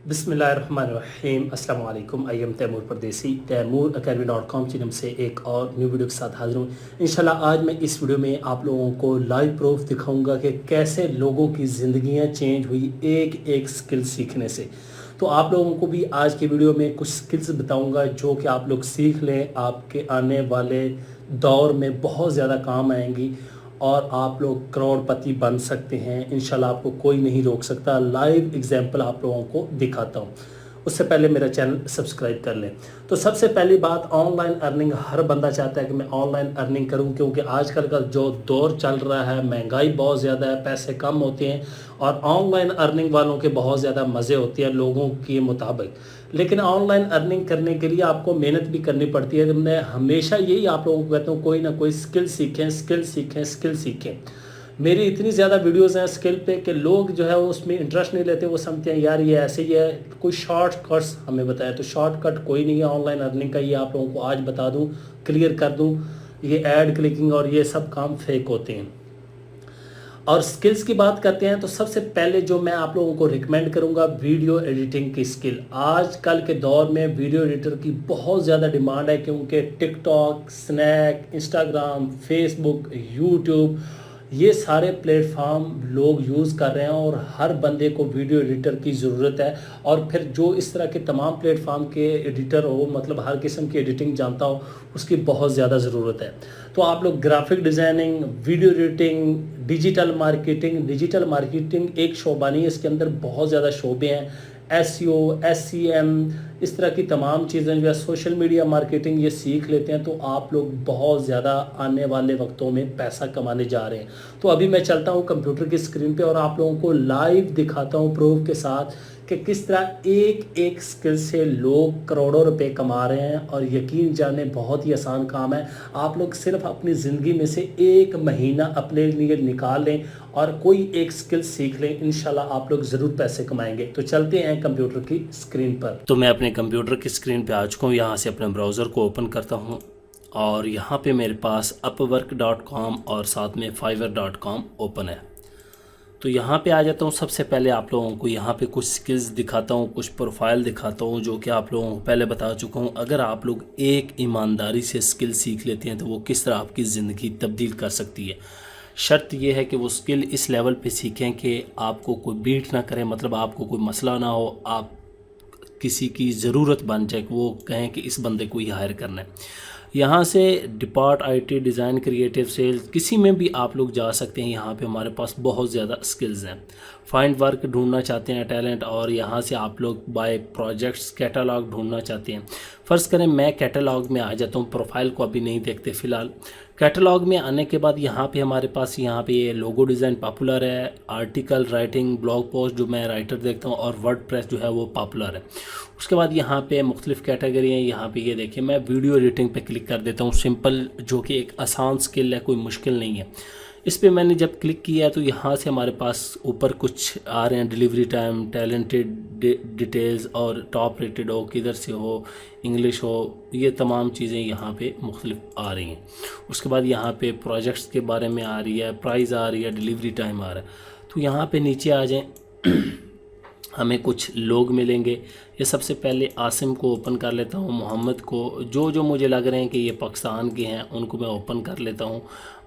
बिस्मिल्लाहिर्रहमानिर्रहीम अस्सलाम वालेकुम। आई एम तैमूर परदेसी तैमूरacademy.com चैनल से एक और न्यू वीडियो के साथ हाजिर हूँ। इंशाल्लाह आज मैं इस वीडियो में आप लोगों को लाइव प्रूफ दिखाऊंगा कि कैसे लोगों की ज़िंदगियाँ चेंज हुई एक एक स्किल सीखने से। तो आप लोगों को भी आज की वीडियो में कुछ स्किल्स बताऊंगा जो कि आप लोग सीख लें, आपके आने वाले दौर में बहुत ज़्यादा काम आएंगी और आप लोग करोड़पति बन सकते हैं। इंशाल्लाह आपको कोई नहीं रोक सकता। लाइव एग्जांपल आप लोगों को दिखाता हूँ। उससे पहले मेरा चैनल सब्सक्राइब कर लें। तो सबसे पहली बात, ऑनलाइन अर्निंग हर बंदा चाहता है कि मैं ऑनलाइन अर्निंग करूं, क्योंकि आजकल का जो दौर चल रहा है महंगाई बहुत ज़्यादा है, पैसे कम होते हैं और ऑनलाइन अर्निंग वालों के बहुत ज़्यादा मज़े होते हैं लोगों के मुताबिक। लेकिन ऑनलाइन अर्निंग करने के लिए आपको मेहनत भी करनी पड़ती है। मैं हमेशा यही आप लोगों को कहता हूँ, कोई ना कोई स्किल सीखें, स्किल सीखें, स्किल सीखें। मेरी इतनी ज़्यादा वीडियोस हैं स्किल पे कि लोग जो है वो उसमें इंटरेस्ट नहीं लेते। वो समझते हैं यार ये ऐसे ही है, कोई शॉर्टकट्स हमें बताया। तो शॉर्टकट कोई नहीं है ऑनलाइन अर्निंग का, ये आप लोगों को आज बता दूं, क्लियर कर दूं। ये ऐड क्लिकिंग और ये सब काम फेक होते हैं। और स्किल्स की बात करते हैं तो सबसे पहले जो मैं आप लोगों को रिकमेंड करूंगा, वीडियो एडिटिंग की स्किल। आजकल के दौर में वीडियो एडिटर की बहुत ज़्यादा डिमांड है, क्योंकि TikTok, snack, Instagram, Facebook, YouTube, ये सारे प्लेटफॉर्म लोग यूज़ कर रहे हैं और हर बंदे को वीडियो एडिटर की ज़रूरत है। और फिर जो इस तरह के तमाम प्लेटफॉर्म के एडिटर हो, मतलब हर किस्म की एडिटिंग जानता हो, उसकी बहुत ज़्यादा ज़रूरत है। तो आप लोग graphic designing, video editing, digital marketing एक शोबा नहीं है, इसके अंदर बहुत ज़्यादा शोबे हैं। SEO, SEM, इस तरह की तमाम चीज़ें जो है, सोशल मीडिया मार्केटिंग, ये सीख लेते हैं तो आप लोग बहुत ज़्यादा आने वाले वक्तों में पैसा कमाने जा रहे हैं। तो अभी मैं चलता हूँ कंप्यूटर की स्क्रीन पे और आप लोगों को लाइव दिखाता हूँ प्रूफ के साथ कि किस तरह एक एक स्किल से लोग करोड़ों रुपए कमा रहे हैं। और यकीन जाने बहुत ही आसान काम है। आप लोग सिर्फ अपनी ज़िंदगी में से एक महीना अपने लिए निकाल लें और कोई एक स्किल सीख लें, इंशाल्लाह आप लोग ज़रूर पैसे कमाएंगे। तो चलते हैं कंप्यूटर की स्क्रीन पर। तो मैं अपने कंप्यूटर की स्क्रीन पर आ चुका हूँ। यहाँ से अपने ब्राउज़र को ओपन करता हूँ और यहाँ पे मेरे पास upwork.com और साथ में fiverr.com ओपन है। तो यहाँ पे आ जाता हूँ। सबसे पहले आप लोगों को यहाँ पे कुछ स्किल्स दिखाता हूँ, कुछ प्रोफाइल दिखाता हूँ जो कि आप लोगों को पहले बता चुका हूँ। अगर आप लोग एक ईमानदारी से स्किल सीख लेते हैं तो वो किस तरह आपकी ज़िंदगी तब्दील कर सकती है। शर्त यह है कि वो स्किल इस लेवल पे सीखें कि आपको कोई बीट ना करे, मतलब आपको कोई मसला ना हो, आप किसी की ज़रूरत बन जाए कि वो कहें कि इस बंदे को ही हायर करना है। यहाँ से depart IT, design, creative, sales, किसी में भी आप लोग जा सकते हैं। यहाँ पे हमारे पास बहुत ज़्यादा स्किल्स हैं। फाइंड वर्क ढूंढना चाहते हैं, टैलेंट, और यहाँ से आप लोग बाय प्रोजेक्ट्स कैटलॉग ढूंढना चाहते हैं। फ़र्ज़ करें मैं कैटलॉग में आ जाता हूँ, प्रोफाइल को अभी नहीं देखते फ़िलहाल। कैटलॉग में आने के बाद यहाँ पे हमारे पास यहाँ पे ये लोगो डिज़ाइन पॉपुलर है, आर्टिकल राइटिंग, ब्लॉग पोस्ट जो मैं राइटर देखता हूँ, और वर्डप्रेस जो है वो पॉपुलर है। उसके बाद यहाँ पे मुख्तलिफ़ कैटेगरी हैं। यहाँ पे ये देखिए, मैं वीडियो एडिटिंग पे क्लिक कर देता हूँ, सिंपल, जो कि एक आसान स्किल है, कोई मुश्किल नहीं है। इस पे मैंने जब क्लिक किया तो यहाँ से हमारे पास ऊपर कुछ आ रहे हैं, डिलीवरी टाइम, टैलेंटेड, डिटेल्स और टॉप रेटेड हो, किधर से हो, इंग्लिश हो, ये तमाम चीज़ें यहाँ पे मुख्तलिफ आ रही हैं। उसके बाद यहाँ पे प्रोजेक्ट्स के बारे में आ रही है, प्राइस आ रही है, डिलीवरी टाइम आ रहा है। तो यहाँ पे नीचे आ जाएँ हमें कुछ लोग मिलेंगे। ये सबसे पहले आसिम को ओपन कर लेता हूँ, मोहम्मद को, जो मुझे लग रहे हैं कि ये पाकिस्तान के हैं उनको मैं ओपन कर लेता हूँ।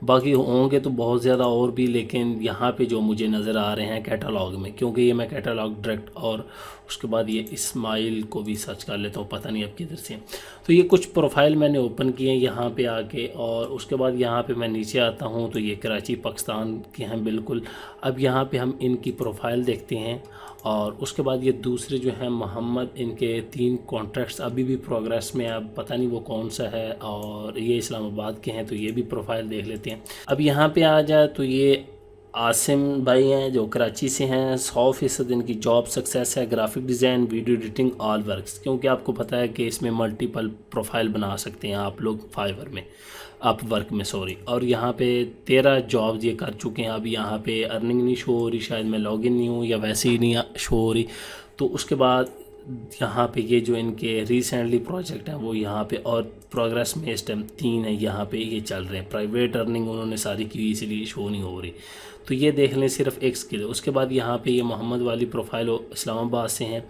बाकी होंगे तो बहुत ज़्यादा और भी, लेकिन यहाँ पे जो मुझे नज़र आ रहे हैं कैटलॉग में, क्योंकि ये मैं कैटलॉग डायरेक्ट, और उसके बाद ये इस्माइल को भी सर्च कर लेता हूँ, पता नहीं अब किधर से। तो ये कुछ प्रोफाइल मैंने ओपन किए हैं यहाँ पे आके, और उसके बाद यहाँ पे मैं नीचे आता हूँ तो ये कराची पाकिस्तान के हैं बिल्कुल। अब यहाँ पे हम इनकी प्रोफाइल देखते हैं और उसके बाद ये दूसरे जो हैं मोहम्मद, इनके 3 कॉन्ट्रैक्ट्स अभी भी प्रोग्रेस में, अब पता नहीं वो कौन सा है, और ये इस्लामाबाद के हैं तो ये भी प्रोफाइल देख लेते हैं। अब यहाँ पे आ जाए तो ये आसिम भाई हैं जो कराची से हैं, 100% इनकी जॉब सक्सेस है, graphic design, video editing, all works, क्योंकि आपको पता है कि इसमें मल्टीपल प्रोफाइल बना सकते हैं आप लोग फाइवर में, अपवर्क में सॉरी। और यहाँ पे 13 जॉब्स ये कर चुके हैं। अब यहाँ पे अर्निंग नहीं शो हो रही, शायद मैं लॉगिन नहीं हूँ या वैसे ही नहीं शो हो रही। तो उसके बाद यहाँ पे ये जो इनके रिसेंटली प्रोजेक्ट हैं वो यहाँ पे, और प्रोग्रेस में इस टाइम 3 है यहाँ पे ये चल रहे हैं। प्राइवेट अर्निंग उन्होंने सारी की, इसलिए शो नहीं हो रही। तो ये देख लें, सिर्फ एक स्किल है। उसके बाद यहाँ पे ये मोहम्मद वाली प्रोफाइल इस्लामाबाद से हैं,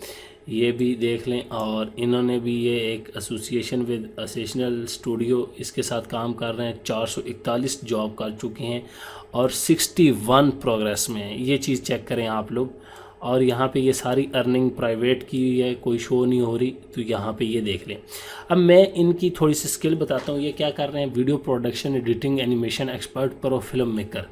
ये भी देख लें। और इन्होंने भी ये एक एसोसिएशन विद असेशनल स्टूडियो इसके साथ काम कर रहे हैं, 441 जॉब कर चुके हैं और 61 प्रोग्रेस में है। ये चीज़ चेक करें आप लोग। और यहाँ पे ये सारी अर्निंग प्राइवेट की है, कोई शो नहीं हो रही, तो यहाँ पे ये देख लें। अब मैं इनकी थोड़ी सी स्किल बताता हूँ। ये क्या कर रहे हैं, video production, editing, animation expert, pro film maker.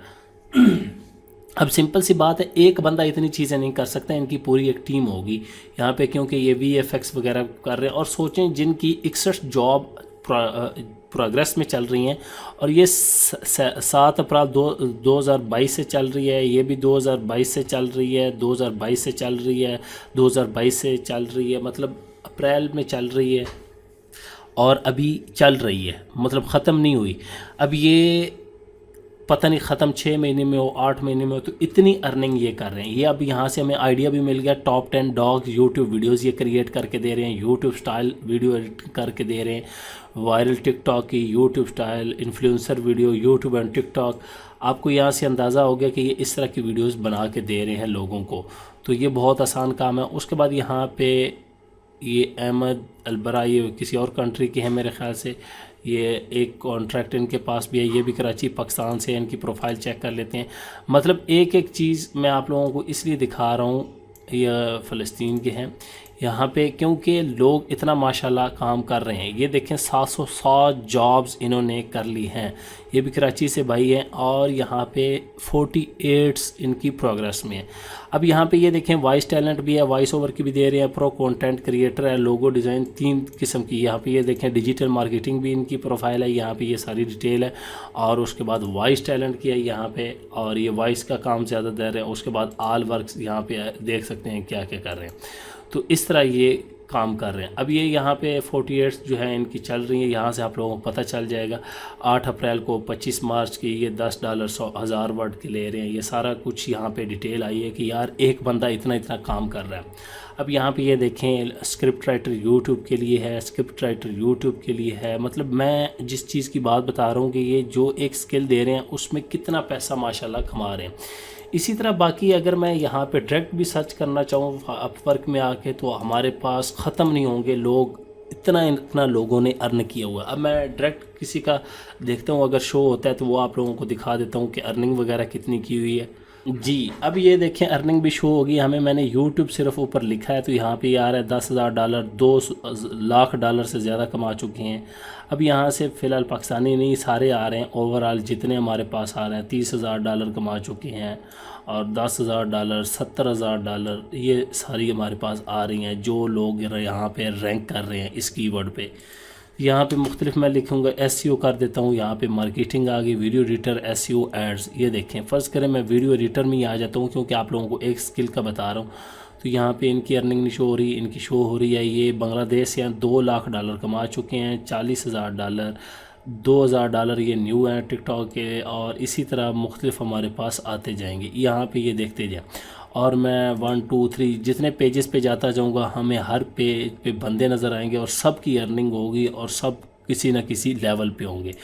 अब सिंपल सी बात है, एक बंदा इतनी चीज़ें नहीं कर सकता, इनकी पूरी एक टीम होगी यहाँ पे, क्योंकि ये VFX वगैरह कर रहे हैं। और सोचें जिनकी 61 जॉब प्रोग्रेस में चल रही हैं, और ये 7 अप्रैल 2022 से चल रही है, ये भी 2022 से चल रही है, 2022 से चल रही है, 2022 से चल रही है, मतलब अप्रैल में चल रही है और अभी चल रही है, मतलब ख़त्म नहीं हुई। अब ये पता नहीं ख़त्म 6 महीने में हो, 8 महीने में हो, तो इतनी अर्निंग ये कर रहे हैं। ये अब यहाँ से हमें आइडिया भी मिल गया। टॉप 10 डॉग्स यूट्यूब वीडियोस ये क्रिएट करके दे रहे हैं, यूट्यूब स्टाइल वीडियो एडिट करके दे रहे हैं, वायरल टिकटॉक की YouTube style influencer video, YouTube and TikTok. आपको यहाँ से अंदाज़ा हो गया कि ये इस तरह की वीडियोस बना के दे रहे हैं लोगों को, तो ये बहुत आसान काम है। उसके बाद यहाँ पे ये अहमद अलबरा, ये किसी और कंट्री के हैं मेरे ख्याल से, ये एक कॉन्ट्रैक्ट इनके पास भी है, ये भी कराची पाकिस्तान से। इनकी प्रोफाइल चेक कर लेते हैं। मतलब एक एक चीज़ मैं आप लोगों को इसलिए दिखा रहा हूँ, यह फ़लस्तीन के हैं यहाँ पे, क्योंकि लोग इतना माशाल्लाह काम कर रहे हैं। ये देखें 700 जॉब्स इन्होंने कर ली हैं। ये भी कराची से भाई हैं और यहाँ पे 48 इनकी प्रोग्रेस में है। अब यहाँ पे ये देखें वॉइस टैलेंट भी है, वॉइस ओवर की भी दे रहे हैं, प्रो कंटेंट क्रिएटर है, लोगो डिज़ाइन 3 किस्म की। यहाँ पे ये देखें डिजिटल मार्केटिंग भी इनकी प्रोफाइल है, यहाँ पे ये सारी डिटेल है। और उसके बाद वॉइस टैलेंट की है यहाँ पे, और ये वॉइस का काम ज़्यादा दे रहे हैं। उसके बाद ऑल वर्क्स यहाँ पे देख सकते हैं क्या क्या कर रहे हैं। तो इस तरह ये काम कर रहे हैं। अब ये यहाँ पे 48 जो है इनकी चल रही है, यहाँ से आप लोगों को पता चल जाएगा। 8 अप्रैल को 25 मार्च की ये $10 100,000 वर्ड के ले रहे हैं। ये सारा कुछ यहाँ पे डिटेल आई है कि यार एक बंदा इतना इतना काम कर रहा है। अब यहाँ पे ये देखें स्क्रिप्ट राइटर यूट्यूब के लिए है, स्क्रिप्ट राइटर यूट्यूब के लिए है। मतलब मैं जिस चीज़ की बात बता रहा हूँ कि ये जो एक स्किल दे रहे हैं उसमें कितना पैसा माशाल्लाह कमा रहे हैं। इसी तरह बाकी अगर मैं यहाँ पे डायरेक्ट भी सर्च करना चाहूँ अपवर्क में आके, तो हमारे पास ख़त्म नहीं होंगे लोग, इतना लोगों ने अर्न किया हुआ है। अब मैं डायरेक्ट किसी का देखता हूँ, अगर शो होता है तो वो आप लोगों को दिखा देता हूँ कि अर्निंग वगैरह कितनी की हुई है जी। अब ये देखें अर्निंग भी शो होगी हमें। मैंने यूट्यूब सिर्फ ऊपर लिखा है तो यहाँ पे आ रहा है $10,000, 2 लाख डॉलर से ज़्यादा कमा चुके हैं। अब यहाँ से फ़िलहाल पाकिस्तानी नहीं सारे आ रहे हैं, ओवरऑल जितने हमारे पास आ रहे हैं $30,000 कमा चुके हैं, और $10,000, $70,000 ये सारी हमारे पास आ रही हैं जो लोग यहाँ पे रैंक कर रहे हैं इस कीवर्ड पे। यहाँ पे मुख्तलिफ मैं लिखूँगा, SEO कर देता हूँ। यहाँ पे मार्केटिंग आ गई, वीडियो एडिटर, SEO एड्स। ये देखें फ़र्ज़ करें मैं वीडियो एडिटर में ही आ जाता हूँ, क्योंकि आप लोगों को एक स्किल का बता रहा हूँ। तो यहाँ पे इनकी अर्निंग नहीं शो हो रही, इनकी शो हो रही है। ये बांग्लादेश से $2 लाख कमा चुके हैं, $40,000, $2,000 ये न्यू हैं टिकटॉक के, और इसी तरह मुख्तलिफ हमारे पास आते जाएंगे। यहाँ पे ये देखते जाएँ, और मैं 1 2 3 जितने पेजेस पे जाता जाऊँगा हमें हर पेज पे बंदे नज़र आएंगे, और सब की अर्निंग होगी, और सब किसी न किसी लेवल पे होंगे।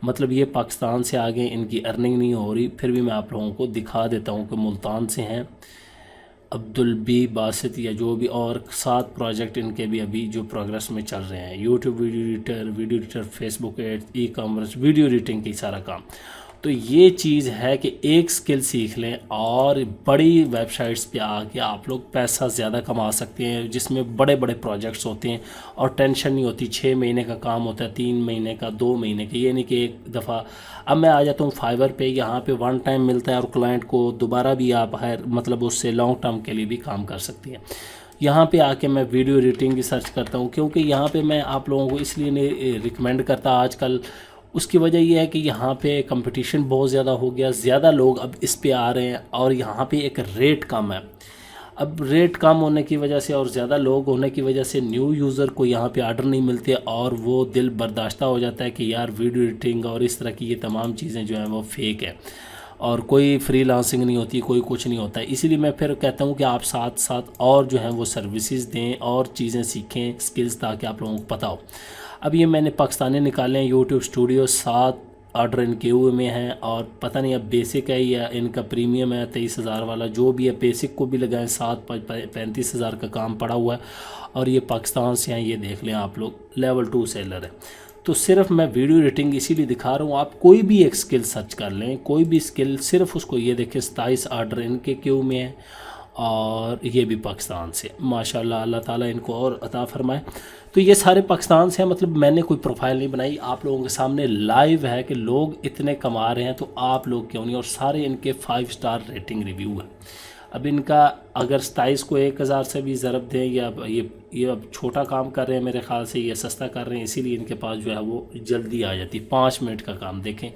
मतलब ये पाकिस्तान से आगे इनकी अर्निंग नहीं हो रही। फिर भी मैं आप लोगों को दिखा देता हूँ कि मुल्तान से हैं अब्दुल बी बासित या जो भी, और 7 प्रोजेक्ट इनके भी अभी जो प्रोग्रेस में चल रहे हैं। YouTube video editor, Facebook ads, ecommerce, video editing की सारा काम। तो ये चीज़ है कि एक स्किल सीख लें और बड़ी वेबसाइट्स पे आके आप लोग पैसा ज़्यादा कमा सकते हैं, जिसमें बड़े बड़े प्रोजेक्ट्स होते हैं और टेंशन नहीं होती। 6 महीने का काम होता है, 3 महीने का, 2 महीने का, ये नहीं कि एक दफ़ा। अब मैं आ जाता हूँ फाइवर पे, यहाँ पे 1 टाइम मिलता है और क्लाइंट को दोबारा भी आप मतलब उससे लॉन्ग टर्म के लिए भी काम कर सकती हैं। यहाँ पे आके मैं वीडियो एडिटिंग की सर्च करता हूँ, क्योंकि यहाँ पे मैं आप लोगों को इसलिए नहीं रिकमेंड करता आजकल, उसकी वजह यह है कि यहाँ पे कंपटीशन बहुत ज़्यादा हो गया, ज़्यादा लोग अब इस पे आ रहे हैं, और यहाँ पे एक रेट कम है। अब रेट कम होने की वजह से और ज़्यादा लोग होने की वजह से न्यू यूज़र को यहाँ पे आर्डर नहीं मिलते, और वो दिल बर्दाश्ता हो जाता है कि यार वीडियो एडिटिंग और इस तरह की ये तमाम चीज़ें जो हैं वो फेक है, और कोई फ्रीलांसिंग नहीं होती, कोई कुछ नहीं होता है। इसीलिए मैं फिर कहता हूँ कि आप साथ साथ और जो हैं वो सर्विसेज दें और चीज़ें सीखें, स्किल्स, ताकि आप लोगों को पता हो। अब ये मैंने पाकिस्तानी निकाले हैं यूट्यूब स्टूडियो 7 ऑर्डर इनके हुए में हैं, और पता नहीं अब बेसिक है या इनका प्रीमियम है 23,000 वाला, जो भी है बेसिक को भी लगाएं, 35,000 का काम पड़ा हुआ है। और ये पाकिस्तान से हैं, ये देख लें आप लोग, लेवल 2 सेलर है। तो सिर्फ मैं वीडियो एडिटिंग इसीलिए दिखा रहा हूँ, आप कोई भी एक स्किल सर्च कर लें, कोई भी स्किल, सिर्फ उसको ये देखें 27 ऑर्डर इनके क्यों में है, और ये भी पाकिस्तान से, माशाल्लाह, अल्लाह ताला इनको और अता फरमाए। तो ये सारे पाकिस्तान से हैं, मतलब मैंने कोई प्रोफाइल नहीं बनाई, आप लोगों के सामने लाइव है कि लोग इतने कमा रहे हैं तो आप लोग क्यों नहीं। और सारे इनके 5 स्टार रेटिंग रिव्यू है। अब इनका अगर 27 को 1000 से भी ज़रब दें, या ये अब छोटा काम कर रहे हैं मेरे ख़्याल से, ये सस्ता कर रहे हैं, इसीलिए इनके पास जो है वो जल्दी आ जाती है, 5 मिनट का काम। देखें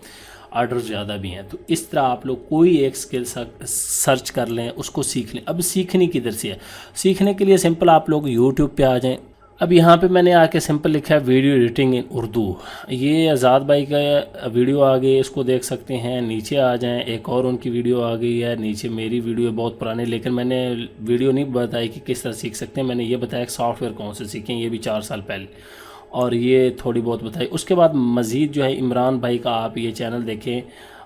ऑर्डर ज़्यादा भी हैं। तो इस तरह आप लोग कोई एक स्किल सर्च कर लें, उसको सीख लें। अब सीखनी किधर से है? सीखने के लिए सिंपल आप लोग यूट्यूब पे आ जाएं। अब यहाँ पे मैंने आके सिंपल लिखा है वीडियो एडिटिंग इन उर्दू, ये आज़ाद भाई का वीडियो आ गई, इसको देख सकते हैं। नीचे आ जाएं, एक और उनकी वीडियो आ गई है, नीचे मेरी वीडियो है बहुत पुरानी, लेकिन मैंने वीडियो नहीं बताई कि किस तरह सीख सकते हैं, मैंने ये बताया कि सॉफ्टवेयर कौन से सीखें, ये भी 4 साल पहले, और ये थोड़ी बहुत बताई। उसके बाद मज़ीद जो है इमरान भाई का आप ये चैनल देखें,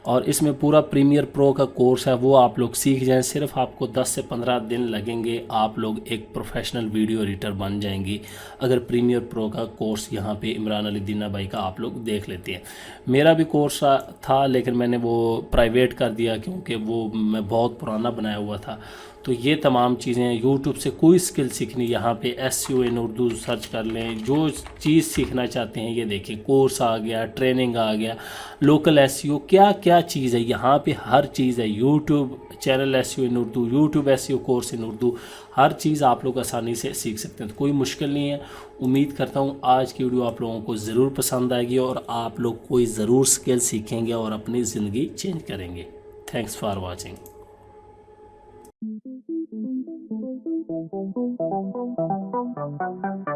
और इसमें पूरा प्रीमियर प्रो का कोर्स है, वो आप लोग सीख जाएं। सिर्फ आपको 10 से 15 दिन लगेंगे, आप लोग एक प्रोफेशनल वीडियो एडिटर बन जाएंगी अगर प्रीमियर प्रो का कोर्स यहाँ पे इमरान अली दीना भाई का आप लोग देख लेते हैं। मेरा भी कोर्स था, लेकिन मैंने वो प्राइवेट कर दिया क्योंकि वो मैं बहुत पुराना बनाया हुआ था। तो ये तमाम चीज़ें यूट्यूब से कोई स्किल सीखनी, यहाँ पे SEO इन उर्दू सर्च कर लें, जो चीज़ सीखना चाहते हैं ये देखिए, कोर्स आ गया, ट्रेनिंग आ गया, लोकल SEO, क्या क्या चीज़ है यहाँ पे, हर चीज़ है। YouTube channel SEO in Urdu, YouTube SEO course in Urdu, हर चीज़ आप लोग आसानी से सीख सकते हैं, तो कोई मुश्किल नहीं है। उम्मीद करता हूँ आज की वीडियो आप लोगों को ज़रूर पसंद आएगी और आप लोग कोई ज़रूर स्किल सीखेंगे और अपनी ज़िंदगी चेंज करेंगे। Thanks for watching. Thank you.